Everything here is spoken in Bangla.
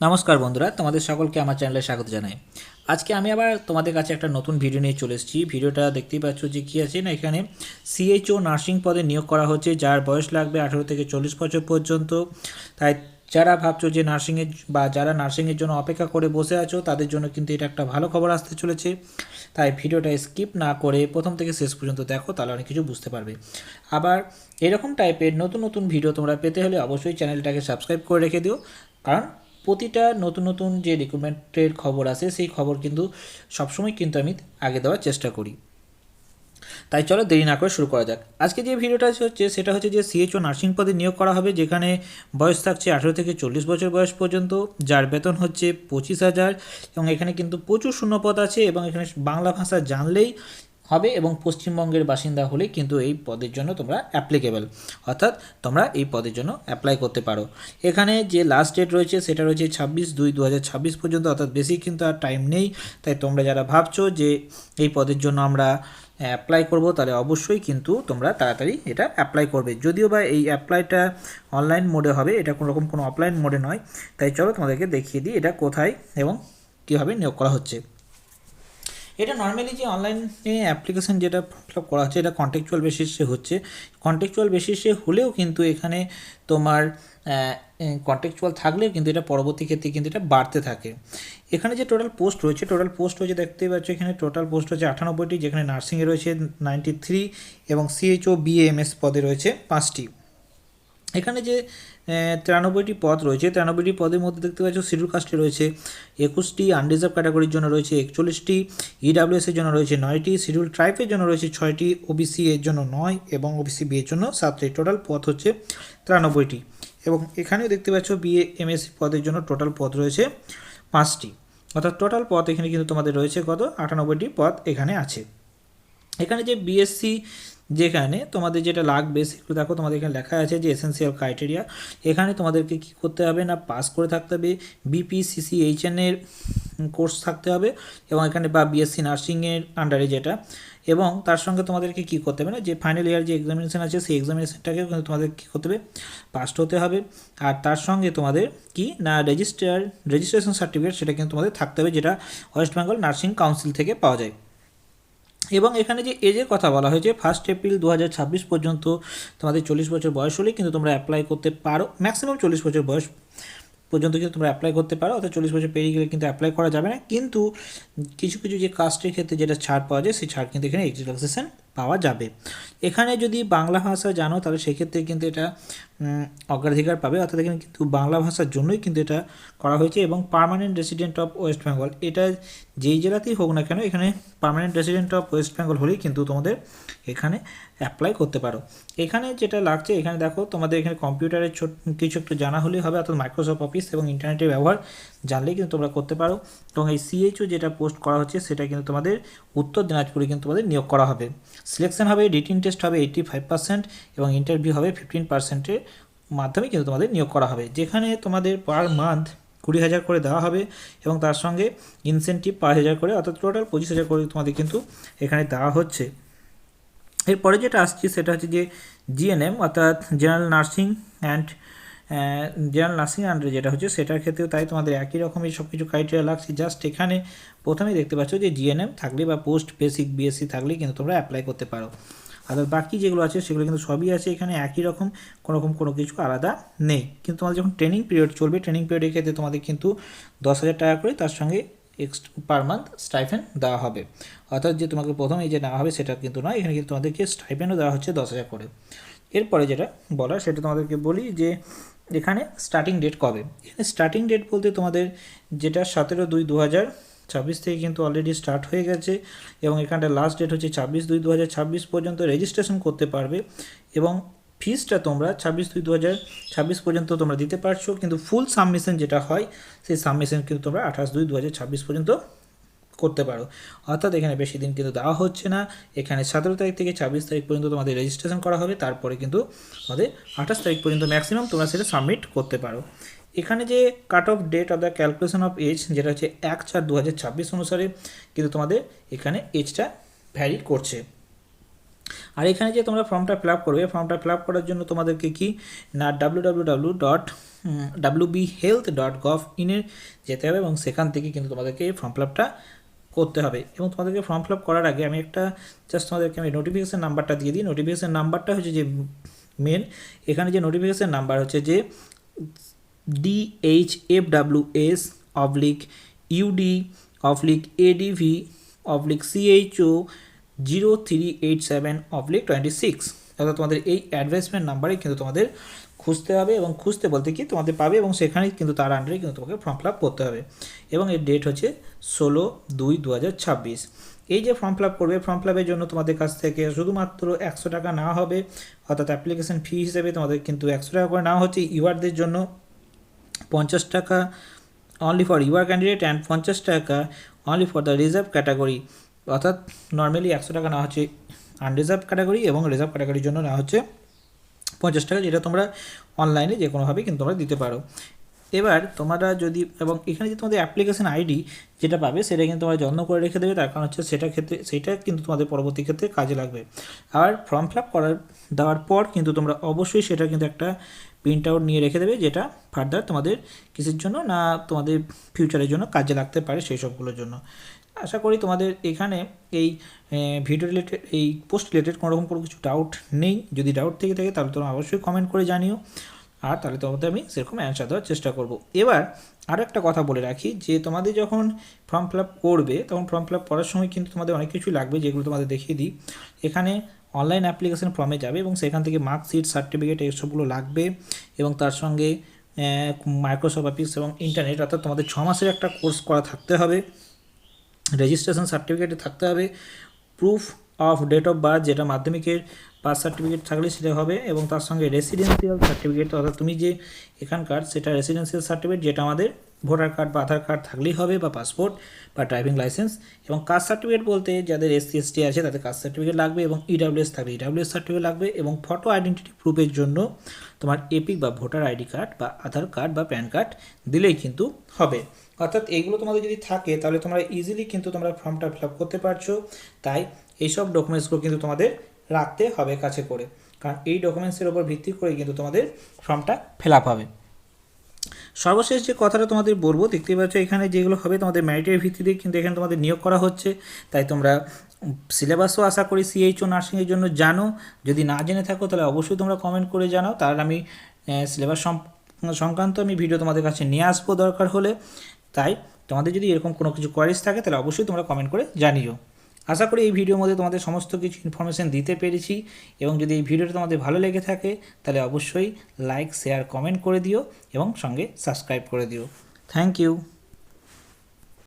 নমস্কার বন্ধুরা, তোমাদের সকলকে আমার চ্যানেলে স্বাগত জানাই। আজকে আমি আবার তোমাদের কাছে একটা নতুন ভিডিও নিয়ে চলে এসেছি। ভিডিওটা দেখতেই পাচ্ছ যে কী আছে না, এখানে সিএইচও নার্সিং পদে নিয়োগ করা হচ্ছে, যার বয়স লাগবে 18 থেকে 40 বছর পর্যন্ত। তাই যারা ভাবছো যে নার্সিংয়ের বা যারা নার্সিংয়ের জন্য অপেক্ষা করে বসে আছো, তাদের জন্য কিন্তু এটা একটা ভালো খবর আসতে চলেছে। তাই ভিডিওটা স্কিপ না করে প্রথম থেকে শেষ পর্যন্ত দেখো, তাহলে অনেক কিছু বুঝতে পারবে। আবার এরকম টাইপের নতুন নতুন ভিডিও তোমরা পেতে হলে অবশ্যই চ্যানেলটাকে সাবস্ক্রাইব করে রেখে দিও, কারণ প্রতিটা নতুন নতুন যে রিক্রুটমেন্টের খবর আসে সেই খবর কিন্তু সবসময় কিন্তু আমি আগে দেওয়ার চেষ্টা করি। তাই চলো দেরি না করে শুরু করা যাক। আজকে যে ভিডিওটা হচ্ছে সেটা হচ্ছে যে সিএইচও নার্সিং পদে নিয়োগ করা হবে, যেখানে বয়স থাকছে 18 থেকে 40 বছর বয়স পর্যন্ত, যার বেতন হচ্ছে 25,000। এবং এখানে কিন্তু প্রচুর শূন্যপদ আছে, এবং এখানে বাংলা ভাষা জানলেই হবে এবং পশ্চিমবঙ্গের বাসিন্দা হলে কিন্তু এই পদের জন্য তোমরা অ্যাপ্লিকেবল, অর্থাৎ তোমরা এই পদের জন্য অ্যাপ্লাই করতে পারো। এখানে যে লাস্ট ডেট রয়েছে সেটা রয়েছে 26/2/2026 পর্যন্ত, অর্থাৎ বেশি কিন্তু আর টাইম নেই। তাই তোমরা যারা ভাবছো যে এই পদের জন্য আমরা অ্যাপ্লাই করব, তাহলে অবশ্যই কিন্তু তোমরা তাড়াতাড়ি এটা অ্যাপ্লাই করবে। যদিও বা এই অ্যাপ্লাইটা অনলাইন মোডে হবে, এটা কোনো অফলাইন মোডে নয়। তাই চলো তোমাদেরকে দেখিয়ে দিই এটা কোথায় এবং কীভাবে নিয়োগ করা হচ্ছে। এটা নর্মালি যে অনলাইনে অ্যাপ্লিকেশান যেটা ফিল আপ করা হচ্ছে, এটা কন্টেকচুয়াল বেসিসে হচ্ছে। কন্টেকচুয়াল বেসিসে হলেও কিন্তু এখানে তোমার কন্টেকচুয়াল থাকলেও কিন্তু এটা পরবর্তী ক্ষেত্রে কিন্তু এটা বাড়তে থাকে। এখানে যে টোটাল পোস্ট রয়েছে দেখতেই পাচ্ছ, এখানে টোটাল পোস্ট হচ্ছে 98টি, যেখানে নার্সিংয়ে রয়েছে 93 এবং সিএইচও বিএএমএস পদে রয়েছে 5টি। এখানে যে 93টি পদ রয়েছে, 93টি পদের মধ্যে দেখতে পাচ্ছ শিডিউল কাস্টে রয়েছে 21টি, আনরিজার্ভ ক্যাটাগরির জন্য রয়েছে 41টি, ইডাব্লিউএসের জন্য রয়েছে 9টি, শিডিউল ট্রাইবের জন্য রয়েছে 6টি, ওবিসি এর জন্য 9 এবং ওবিসি বি এর জন্য 7টি। টোটাল পদ হচ্ছে 93টি। এবং এখানেও দেখতে পাচ্ছ বিএএমএস পদের জন্য টোটাল পদ রয়েছে 5টি, অর্থাৎ টোটাল পদ এখানে কিন্তু তোমাদের রয়েছে কত, 98টি পদ এখানে আছে। এখানে যে বিএসসি যেখানে তোমাদের যেটা লাগবে সেগুলো দেখো, তোমাদের এখানে লেখা আছে যে এসেন্সিয়াল ক্রাইটেরিয়া। এখানে তোমাদেরকে কী করতে হবে না, পাস করে থাকতে হবে বিপিসিসিএইচএন এর কোর্স থাকতে হবে, এবং এখানে বা বিএসসি নার্সিংয়ের আন্ডারে যেটা, এবং তার সঙ্গে তোমাদেরকে কী করতে হবে না, যে ফাইনাল ইয়ার যে এক্সামিনেশান আছে সেই এক্সামিনেশানটাকেও কিন্তু তোমাদের কী করতে হবে, পাস হতে হবে। আর তার সঙ্গে তোমাদের কি না রেজিস্ট্রেশন সার্টিফিকেট সেটা কিন্তু তোমাদের থাকতে হবে, যেটা ওয়েস্ট বেঙ্গল নার্সিং কাউন্সিল থেকে পাওয়া যায়। এবং এখানে যে এজের কথা বলা হয়েছে 1 এপ্রিল 2026 পর্যন্ত তোমাদের 40 বছর বয়স হলেই কিন্তু তোমরা অ্যাপ্লাই করতে পারো। ম্যাক্সিমাম 40 বছর বয়স পর্যন্ত কিন্তু তোমরা অ্যাপ্লাই করতে পারো, অর্থাৎ 40 বছর পেরিয়ে গেলে কিন্তু অ্যাপ্লাই করা যাবে না। কিন্তু কিছু কিছু যে কাস্টের ক্ষেত্রে যেটা ছাড় পাওয়া যায়, সেই ছাড় কিন্তু এখানে রিল্যাক্সেশন পাওয়া যাবে। এখানে যদি বাংলা ভাষা জানো তাহলে সেক্ষেত্রে কিন্তু এটা অগ্রাধিকার পাবে, অর্থাৎ এখানে কিন্তু বাংলা ভাষার জন্যই কিন্তু এটা করা হয়েছে। এবং permanent resident of West Bengal, এটা যেই জেলাতেই হোক না কেন, এখানে permanent resident of West Bengal হলেই কিন্তু তোমাদের এখানে অ্যাপ্লাই করতে পারো। এখানে যেটা লাগছে, এখানে দেখো তোমাদের এখানে কম্পিউটারের কিছু একটু জানা হলেই হবে, অর্থাৎ মাইক্রোসফট অফিস এবং ইন্টারনেটের ব্যবহার জানলেই কিন্তু তোমরা করতে পারো। এবং এই সিএইচও যেটা পোস্ট করা হচ্ছে সেটা কিন্তু তোমাদের উত্তর দিনাজপুরে কিন্তু তোমাদের নিয়োগ করা হবে। সিলেকশন হবে, রিটিন টেস্ট হবে 85% এবং ইন্টারভিউ হবে 15%-এর মাধ্যমে কিন্তু তোমাদের নিয়োগ করা হবে, যেখানে তোমাদের পার মান্থ 20,000 করে দেওয়া হবে, এবং তার সঙ্গে ইনসেন্টিভ 5,000 করে, অর্থাৎ টোটাল 25,000 করে তোমাদের কিন্তু এখানে দেওয়া হচ্ছে। এরপরে যেটা আসছে সেটা হচ্ছে যে জিএনএম, অর্থাৎ জেনারেল নার্সিং আন্ডারে যেটা হচ্ছে সেটার ক্ষেত্রেও তাই তোমাদের একই রকমই সব কিছু ক্রাইটেরিয়া লাগছে। জাস্ট এখানে প্রথমেই দেখতে পাচ্ছ যে জিএনএম থাকলে বা পোস্ট বেসিক বিএসসি থাকলে কিন্তু তোমরা অ্যাপ্লাই করতে পারো। অর্থাৎ বাকি যেগুলো আছে সেগুলো কিন্তু সবই আছে এখানে একই রকম, কোনো কিছু আলাদা নেই। কিন্তু তোমাদের যখন ট্রেনিং পিরিয়ড চলবে, ট্রেনিং পিরিয়ডের ক্ষেত্রে তোমাদের কিন্তু 10,000 টাকা করে তার সঙ্গে পার মান্থ স্টাইফেন্ড দেওয়া হবে। অর্থাৎ যে তোমাকে প্রথমে যে নেওয়া হবে সেটা কিন্তু নয়, এখানে কিন্তু তোমাদেরকে স্টাইফেন্ডও দেওয়া হচ্ছে 10,000 করে। এরপরে যেটা বলার সেটা তোমাদেরকে বলি যে এখানে স্টার্টিং ডেট কবে। এখানে স্টার্টিং ডেট বলতে তোমাদের যেটা 17/2/2026 থেকে কিন্তু অলরেডি স্টার্ট হয়ে গেছে, এবং এখানটা লাস্ট ডেট হচ্ছে 26/2/2026 পর্যন্ত রেজিস্ট্রেশন করতে পারবে। এবং ফিসটা তোমরা 26/2/2026 পর্যন্ত তোমরা দিতে পারছো, কিন্তু ফুল সাবমিশন যেটা হয় সেই সাবমিশন কিন্তু তোমরা 28/2/2026 পর্যন্ত করতে পারো। অর্থাৎ এখানে বেশি দিন কিন্তু দেওয়া হচ্ছে না। এখানে 17 তারিখ থেকে 26 তারিখ পর্যন্ত তোমাদের রেজিস্ট্রেশন করা হবে, তারপরে কিন্তু তোমাদের 28 তারিখ পর্যন্ত ম্যাক্সিমাম তোমরা সেটা সাবমিট করতে পারো। এখানে যে cut off date of the calculation of age যেটা হচ্ছে 1/4/2026 অনুসারে কিন্তু তোমাদের এখানে এজটা ভ্যারি করছে। আর এখানে যে তোমরা ফর্মটা ফিল আপ করবে, ফর্মটা ফিল আপ করার জন্য তোমাদেরকে কি না www.wbhealth.gov.in এ যেতে হবে এবং সেখান থেকে কিন্তু তোমাদেরকে এই ফর্ম ফিল আপটা করতে হবে। এবং তোমাদেরকে ফর্ম ফিল আপ করার আগে আমি একটা জাস্ট তোমাদেরকে আমি নোটিফিকেশান নাম্বারটা দিয়ে দিই। নোটিফিকেশান নাম্বারটা হচ্ছে যে মেন, এখানে যে নোটিফিকেশান নাম্বার হচ্ছে যে DHFWS/UD/ADV/CHO 0387/26, অর্থাৎ তোমাদের এই অ্যাডভাইসমেন্ট নাম্বারে কিন্তু তোমাদের খুঁজতে হবে এবং খুঁজতে বলতে কি তোমাদের পাবে এবং সেখানেই কিন্তু তার আন্ডারে কিন্তু তোমাকে ফর্ম ফিল আপ করতে হবে এবং এর ডেট হচ্ছে 16/2/2026। এই যে ফর্ম ফিল আপ করবে, ফর্ম ফিল আপের জন্য তোমাদের কাছ থেকে শুধুমাত্র 100 টাকা নেওয়া হবে, অর্থাৎ অ্যাপ্লিকেশন ফি হিসেবে তোমাদের কিন্তু 100 টাকা করে নেওয়া হচ্ছে। ইউআরদের জন্য 50 টাকা only for UR candidate and 50 টাকা only for the reserve category, অর্থাৎ নর্মালি 100 টাকা নেওয়া হচ্ছে আনরিজার্ভ ক্যাটাগরি এবং রিজার্ভ ক্যাটাগরির জন্য নেওয়া হচ্ছে 50 টাকা, যেটা তোমরা অনলাইনে যে কোনোভাবে কিন্তু তোমরা দিতে পারো। এবার তোমরা যদি এবং এখানে যে তোমাদের অ্যাপ্লিকেশন আইডি যেটা পাবে সেটা কিন্তু তোমরা যত্ন করে রেখে দেবে, তার কারণ হচ্ছে সেটা কিন্তু তোমাদের পরবর্তী ক্ষেত্রে কাজে লাগবে। আর ফর্ম ফিল আপ দেওয়ার পর কিন্তু তোমরা অবশ্যই সেটা কিন্তু একটা প্রিন্ট আউট নিয়ে রেখে দেবে, যেটা ফার্দার তোমাদের কিসের জন্য না তোমাদের ফিউচারের জন্য কাজে লাগতে পারে সেই সবগুলোর জন্য। আশা করি তোমাদের এখানে এই ভিডিও রিলেটেড এই পোস্ট রিলেটেড কোনোরকম কোনো কিছু ডাউট নেই। যদি ডাউট থেকে থাকে তাহলে তোমরা অবশ্যই কমেন্ট করে জানিও, আর তাহলে তোমাদের আমি সেরকম অ্যান্সার দেওয়ার চেষ্টা করব। এবার আরও একটা কথা বলে রাখি যে তোমাদের যখন ফর্ম ফিল আপ করবে তখন ফর্ম ফিল আপ করার সময় কিন্তু তোমাদের অনেক কিছুই লাগবে, যেগুলো তোমাদের দেখিয়ে দিই। এখানে অনলাইন অ্যাপ্লিকেশন ফর্মে যাবে এবং সেখান থেকে মার্কশিট, সার্টিফিকেট এইসবগুলো লাগবে এবং তার সঙ্গে মাইক্রোসফট অফিস এবং ইন্টারনেট, অর্থাৎ তোমাদের 6 মাসের একটা কোর্স করা থাকতে হবে, রেজিস্ট্রেশন সার্টিফিকেটে থাকতে হবে, proof of date of birth যেটা মাধ্যমিকের পাস সার্টিফিকেট থাকলে সেটা হবে, এবং তার সঙ্গে রেসিডেন্সিয়াল সার্টিফিকেট, অর্থাৎ তুমি যে এখানকার সেটা রেসিডেন্সিয়াল সার্টিফিকেট যেটা আমাদের ভোটার কার্ড বা আধার কার্ড থাকলেই হবে, বা পাসপোর্ট বা ড্রাইভিং লাইসেন্স। এবং কাস্ট সার্টিফিকেট বলতে যাদের SC ST আছে তাদের কাস্ট সার্টিফিকেট লাগবে, এবং EWS থাকলে EWS সার্টিফিকেট লাগবে, এবং ফটো আইডেন্টিটি প্রুফের জন্য তোমার এপিক বা ভোটার আইডি কার্ড বা আধার কার্ড বা প্যান কার্ড দিলেই কিন্তু হবে। অর্থাৎ এইগুলো তোমাদের যদি থাকে তাহলে তোমরা ইজিলি কিন্তু তোমরা ফর্মটা ফিল আপ করতে পারছো। তাই এইসব ডকুমেন্টসগুলো কিন্তু তোমাদের রাখতে হবে কাছে করে, কারণ এই ডকুমেন্টসের ওপর ভিত্তি করে কিন্তু তোমাদের ফর্মটা ফিল আপ হবে। সর্বশেষ যে কথাটা তোমাদের বলবো, দেখতেই পাচ্ছ এখানে যেগুলো হবে তোমাদের মেরিটের ভিত্তিতে কিন্তু এখানে তোমাদের নিয়োগ করা হচ্ছে। তাই তোমরা সিলেবাসও আশা করি CHO নার্সিংয়ের জন্য জানো। যদি না জেনে থাকো তাহলে অবশ্যই তোমরা কমেন্ট করে জানাও, তাহলে আমি সিলেবাস সংক্রান্ত আমি ভিডিও তোমাদের কাছে নিয়ে আসবো দরকার হলে। তাই তোমাদের যদি এরকম কোনো কিছু কোয়ারিজ থাকে তাহলে অবশ্যই তোমরা কমেন্ট করে জানিও। আশা করি এই ভিডিওর মধ্যে তোমাদের সমস্ত কিছু ইনফরমেশান দিতে পেরেছি, এবং যদি এই ভিডিওটা তোমাদের ভালো লেগে থাকে তাহলে অবশ্যই লাইক, শেয়ার, কমেন্ট করে দিও এবং সঙ্গে সাবস্ক্রাইব করে দিও। Thank you.